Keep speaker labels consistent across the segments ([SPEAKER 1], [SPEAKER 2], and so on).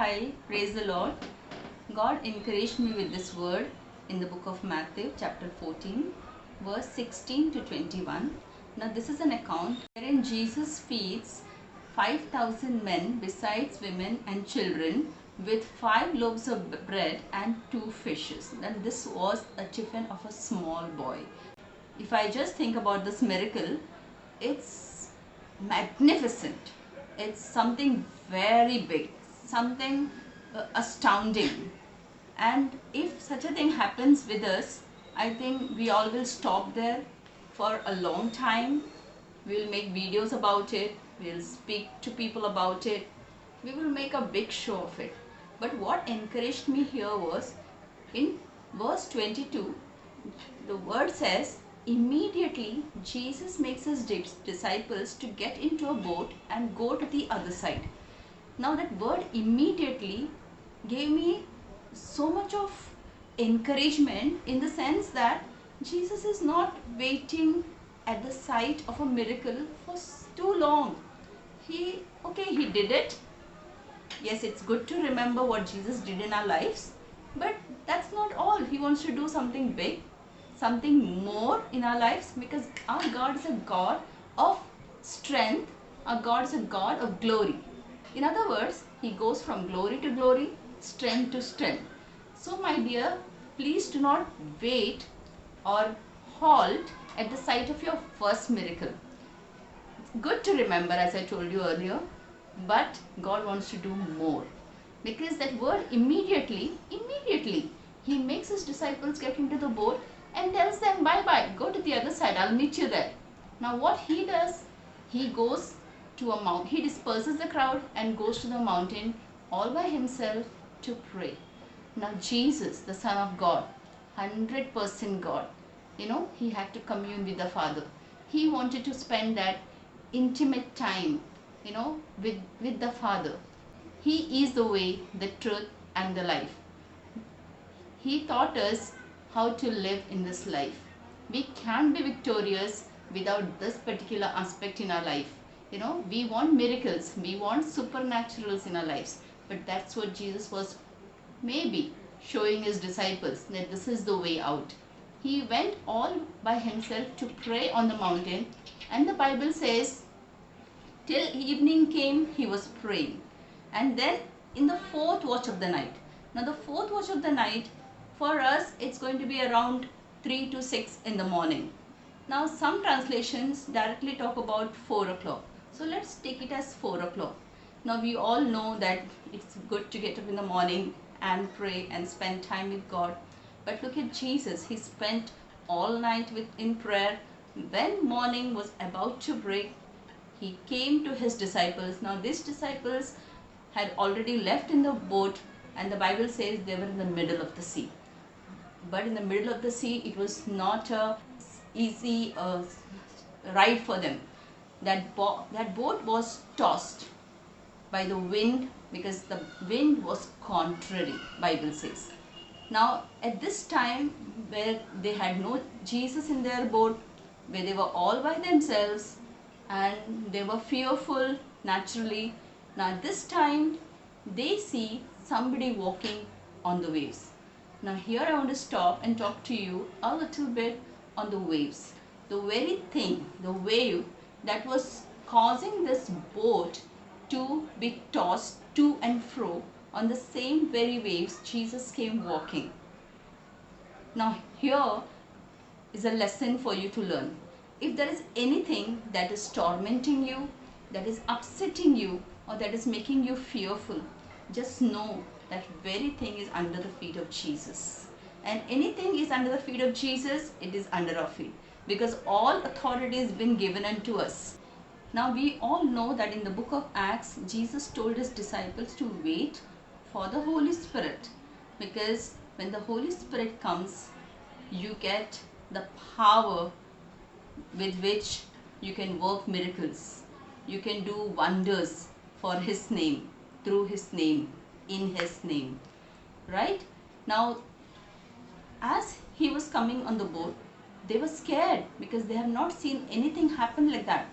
[SPEAKER 1] Hi, praise the Lord. God encouraged me with this word in the book of Matthew, chapter 14, verse 16 to 21. Now, this is an account wherein Jesus feeds 5,000 men besides women and children with 5 loaves of bread and 2 fishes. And this was a tiffin of a small boy. If I just think about this miracle, it's magnificent. It's something very big, something astounding. And if such a thing happens with us, I think we all will stop there for a long time. We'll make videos about it, we'll speak to people about it, we will make a big show of it. But what encouraged me here was in verse 22, the word says, immediately Jesus makes his disciples to get into a boat and go to the other side. Now that word immediately gave me so much of encouragement, in the sense that Jesus is not waiting at the site of a miracle for too long. He did it. Yes, it's good to remember what Jesus did in our lives, but that's not all. He wants to do something big, something more in our lives, because our God is a God of strength. Our God is a God of glory. In other words, he goes from glory to glory, strength to strength. So my dear, please do not wait or halt at the sight of your first miracle. It's good to remember, as I told you earlier, but God wants to do more. Because that word immediately, he makes his disciples get into the boat and tells them, bye bye, go to the other side, I'll meet you there. Now what he does, he goes to a mount, he disperses the crowd and goes to the mountain all by himself to pray. Now Jesus, the Son of God, 100% God, he had to commune with the Father. He wanted to spend that intimate time, with the Father. He is the way, the truth and the life. He taught us how to live in this life. We can't be victorious without this particular aspect in our life. We want miracles, we want supernaturals in our lives, but that's what Jesus was maybe showing his disciples, that this is the way out. He went all by himself to pray on the mountain, and the Bible says till evening came he was praying. And then in the 4th watch of the night. Now the 4th watch of the night, for us it's going to be around 3 to 6 in the morning. Now some translations directly talk about 4 o'clock. So let's take it as 4 o'clock. Now we all know that it's good to get up in the morning and pray and spend time with God. But look at Jesus, he spent all night in prayer. When morning was about to break, he came to his disciples. Now these disciples had already left in the boat, and the Bible says they were in the middle of the sea. But in the middle of the sea, it was not a easy ride for them. That boat was tossed by the wind, because the wind was contrary, Bible says. Now at this time, where they had no Jesus in their boat, where they were all by themselves and they were fearful naturally, now this time they see somebody walking on the waves. Now here I want to stop and talk to you a little bit on the waves. The very thing, the wave that was causing this boat to be tossed to and fro, on the same very waves Jesus came walking. Now here is a lesson for you to learn. If there is anything that is tormenting you, that is upsetting you, or that is making you fearful, just know that very thing is under the feet of Jesus. And anything is under the feet of Jesus, it is under our feet, because all authority has been given unto us. Now we all know that in the book of Acts, Jesus told his disciples to wait for the Holy Spirit, because when the Holy Spirit comes, you get the power with which you can work miracles. You can do wonders for his name, through his name, in his name. Right? Now, as he was coming on the boat, they were scared because they have not seen anything happen like that.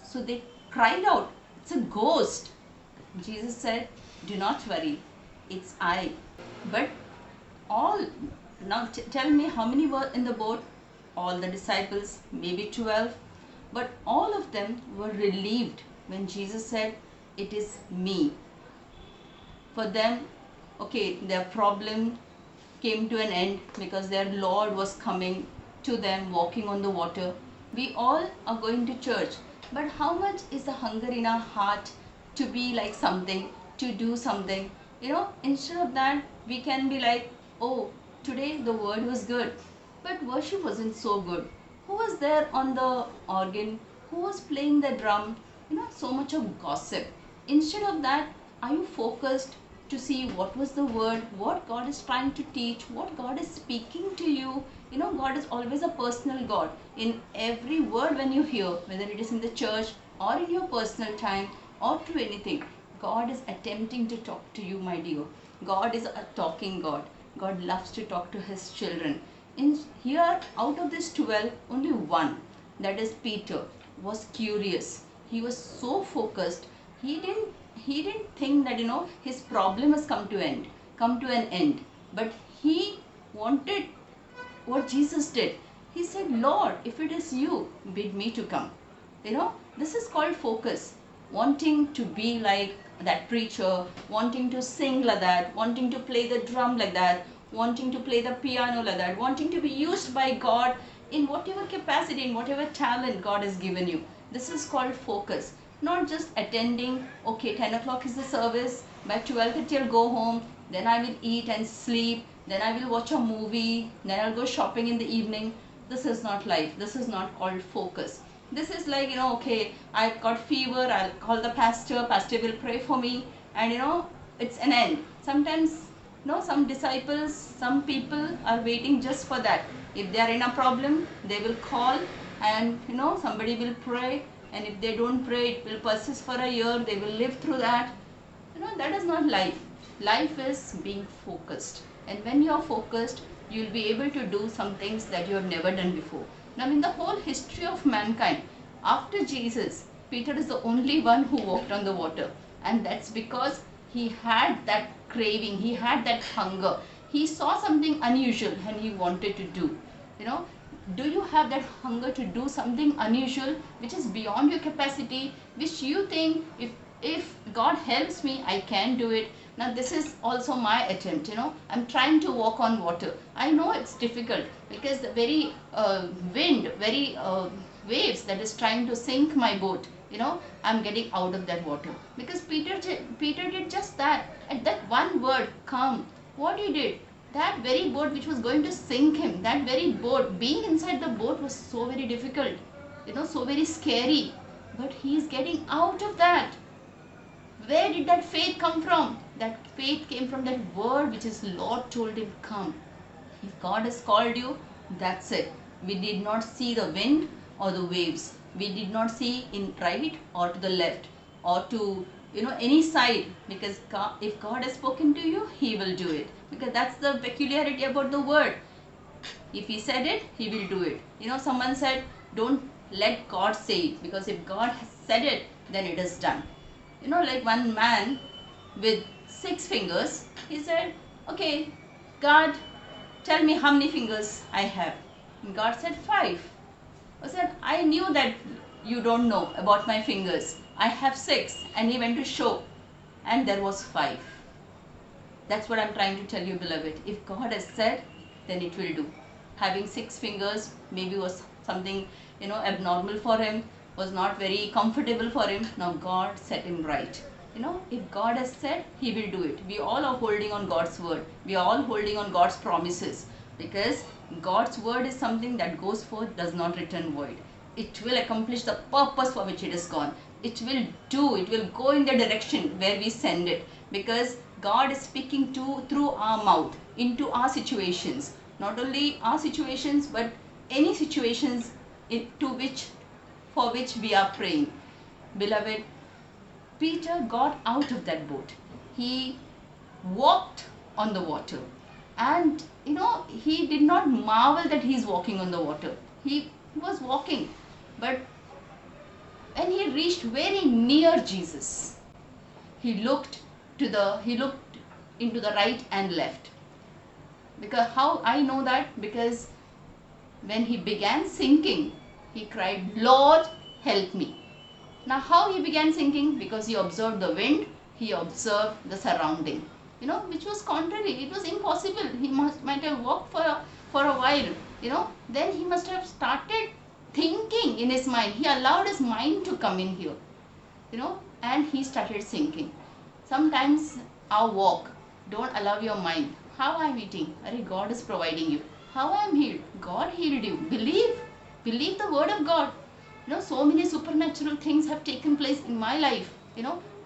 [SPEAKER 1] So they cried out, it's a ghost. Jesus said, Do not worry, it's I. But all, now tell me how many were in the boat? All the disciples, maybe 12. But all of them were relieved when Jesus said, it is me. For them, okay, their problem came to an end because their Lord was coming to them walking on the water. We all are going to church, but how much is the hunger in our heart to be like something, to do something? Instead of that, we can be like, oh, today the word was good, but worship wasn't so good. Who was there on the organ? Who was playing the drum? So much of gossip. Instead of that, are you focused to see what was the word, what God is trying to teach, what God is speaking to you? God is always a personal God. In every word when you hear, whether it is in the church or in your personal time or to anything, God is attempting to talk to you, my dear. God is a talking God. God loves to talk to his children. In here, out of this 12, only one, that is Peter, was curious. He was so focused. He didn't think that his problem has come to an end. But he wanted what Jesus did. He said, Lord, if it is you, bid me to come. This is called focus. Wanting to be like that preacher, wanting to sing like that, wanting to play the drum like that, wanting to play the piano like that, wanting to be used by God in whatever capacity, in whatever talent God has given you. This is called focus. Not just attending, okay, 10 o'clock is the service, by 12:30 I'll go home, then I will eat and sleep, then I will watch a movie, then I'll go shopping in the evening. This is not life. This is not called focus. This is like, okay, I've got fever, I'll call the pastor will pray for me, and it's an end. Sometimes, some disciples, some people are waiting just for that. If they are in a problem, they will call and, somebody will pray, and if they don't pray, it will persist for a year, they will live through that. That is not life. Life is being focused. And when you are focused, you will be able to do some things that you have never done before. Now, in the whole history of mankind, after Jesus, Peter is the only one who walked on the water. And that's because he had that craving, he had that hunger. He saw something unusual and he wanted to do. Do you have that hunger to do something unusual, which is beyond your capacity, which you think, if God helps me, I can do it. Now this is also my attempt, I'm trying to walk on water. I know it's difficult because the very wind, very waves that is trying to sink my boat, I'm getting out of that water. Because Peter did just that. At that one word, come, what he did, that very boat which was going to sink him, that very boat, being inside the boat was so very difficult, so very scary. But he is getting out of that. Where did that faith come from? That faith came from that word which his Lord told him, come. If God has called you, that's it. We did not see the wind or the waves. We did not see in right or to the left or to any side, because if God has spoken to you, he will do it. Because that's the peculiarity about the word. If he said it, he will do it. Someone said, don't let God say it, because if God has said it, then it is done. Like one man with 6 fingers, he said, okay, God, tell me how many fingers I have. And God said, 5. I said, I knew that you don't know about my fingers. I have 6. And he went to show, and there was 5. That's what I'm trying to tell you, beloved. If God has said, then it will do. Having 6 fingers maybe was something, abnormal for him, was not very comfortable for him. Now God set him right. If God has said, he will do it. We all are holding on God's word. We are all holding on God's promises, because God's word is something that goes forth, does not return void. It will accomplish the purpose for which it is gone. It will go in the direction where we send it, because God is speaking through our mouth into our situations. Not only our situations, but any situations for which we are praying. Beloved, Peter got out of that boat. He walked on the water. And, he did not marvel that he is walking on the water. He was walking. But when he reached very near Jesus, he looked he looked into the right and left. Because how I know that? Because when he began sinking, he cried, Lord, help me. Now how he began sinking? Because he observed the wind, he observed the surrounding, which was contrary. It was impossible. He might have walked for a while, then he must have started thinking in his mind. He allowed his mind to come in here, and he started sinking. Sometimes our walk, don't allow your mind. How I am eating? God is providing you. How I am healed? God healed you. Believe the word of God. So many supernatural things have taken place in my life.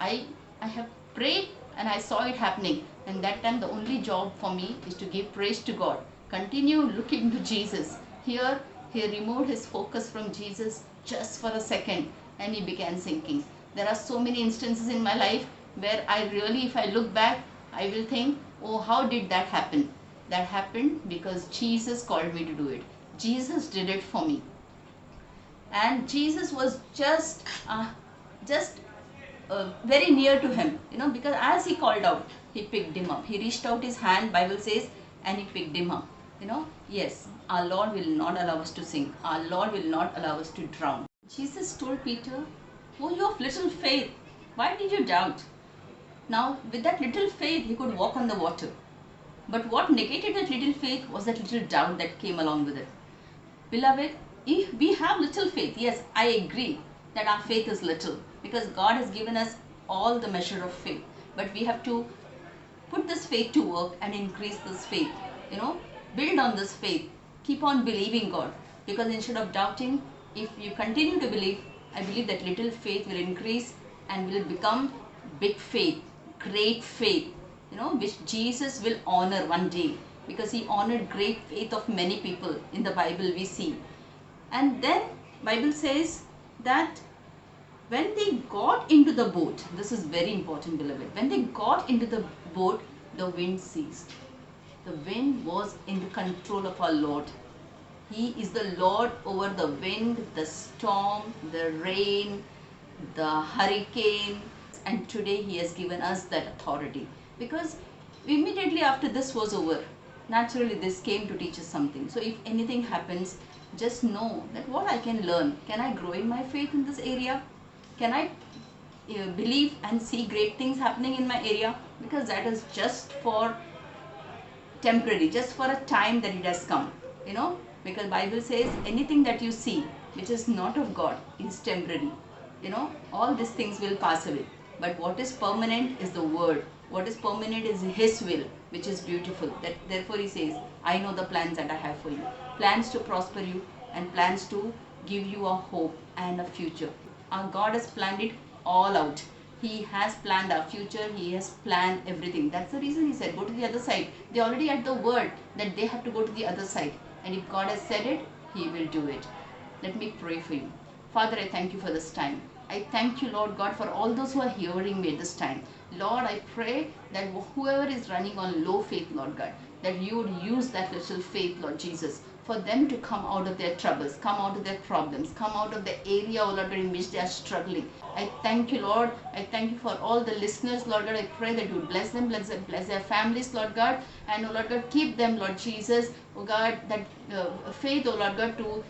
[SPEAKER 1] I have prayed and I saw it happening. And that time the only job for me is to give praise to God. Continue looking to Jesus. Here he removed his focus from Jesus just for a second and he began sinking. There are so many instances in my life where I really, if I look back, I will think, oh, how did that happen? That happened because Jesus called me to do it. Jesus did it for me. And Jesus was just very near to him, because as he called out, he picked him up. He reached out his hand, Bible says, and he picked him up. Yes, our Lord will not allow us to sink. Our Lord will not allow us to drown. Jesus told Peter, oh, you have little faith, why did you doubt? Now, with that little faith, he could walk on the water. But what negated that little faith was that little doubt that came along with it. Beloved, if we have little faith, yes, I agree that our faith is little because God has given us all the measure of faith. But we have to put this faith to work and increase this faith. Build on this faith. Keep on believing God. Because instead of doubting, if you continue to believe, I believe that little faith will increase and will become big faith, great faith, which Jesus will honor one day, because he honored great faith of many people in the Bible we see. And then Bible says that when they got into the boat, this is very important, beloved, when they got into the boat, the wind ceased. The wind was in the control of our Lord. He is the Lord over the wind, the storm, the rain, the hurricane, and today he has given us that authority. Because immediately after this was over, naturally this came to teach us something. So if anything happens, just know that what I can learn. Can I grow in my faith in this area? Can I believe and see great things happening in my area? Because that is just for temporary, just for a time that it has come, because Bible says anything that you see which is not of God is temporary. All these things will pass away, but what is permanent is the word. What is permanent is his will, which is beautiful. Therefore he says, I know the plans that I have for you, plans to prosper you and plans to give you a hope and a future. Our God has planned it all out. He has planned our future. He has planned everything. That's the reason he said, go to the other side. They already had the word that they have to go to the other side. And if God has said it, he will do it. Let me pray for you. Father, I thank you for this time. I thank you, Lord God, for all those who are hearing me at this time. Lord, I pray that whoever is running on low faith, Lord God, that you would use that little faith, Lord Jesus, for them to come out of their troubles, come out of their problems, come out of the area, oh Lord God, in which they are struggling. I thank you, Lord. I thank you for all the listeners, Lord God. I pray that you would bless them, bless their families, Lord God. And, oh Lord God, keep them, Lord Jesus, oh God, that faith, oh Lord God, to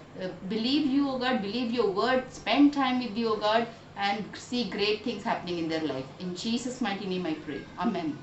[SPEAKER 1] believe you, oh God, believe your word, spend time with you, oh God, and see great things happening in their life. In Jesus' mighty name I pray. Amen.